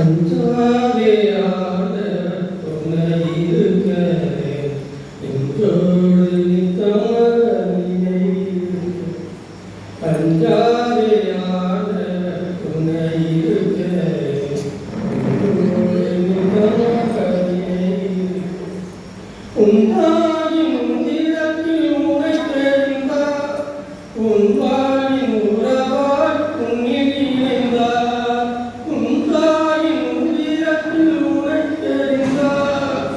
அஞ்சாதே ஆண்டவர் துணை இருக்க என்றோடு நித்தமாக நினைவிருக்க. அஞ்சாதே ஆண்டவர் துணை இருக்க என்றோடு நித்தமாக நினைவிருக்க. உன்னாயின் உதிரத்தில் உனை தெரிந்தார், உன் வாழின் உறவால் உன்னில் இணைந்தார். உன் தாயின் உதிரத்தில் உனை தெரிந்தார்,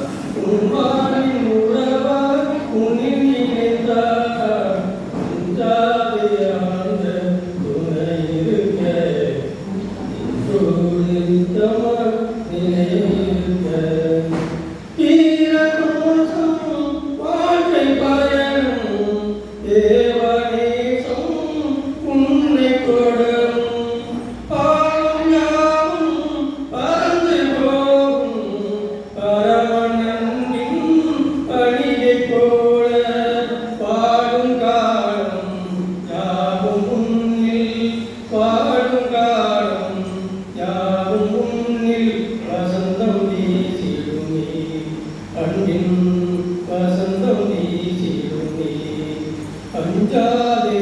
உன் வாழின் உறவால் உன்னில் இணைந்தார். அஞ்சாதே ஆண்டவர் துணை இருக்க என்றோடு நித்தமாக நினைவிருக்க. வாழ்க்கை பயணம் தேவநேசம் உன்னை தொடரும். பாவம் யாவும் பறந்து போகும் பரமனன்பின் பணியைப் போல. பாடும் காலம் யாவும் உன்னில், பாடும் காலம் யாவும் உன்னில் வசந்தம் வீசிடுமே. அன்பின் வசந்தம் வீசிடுமே. அஞ்சாதே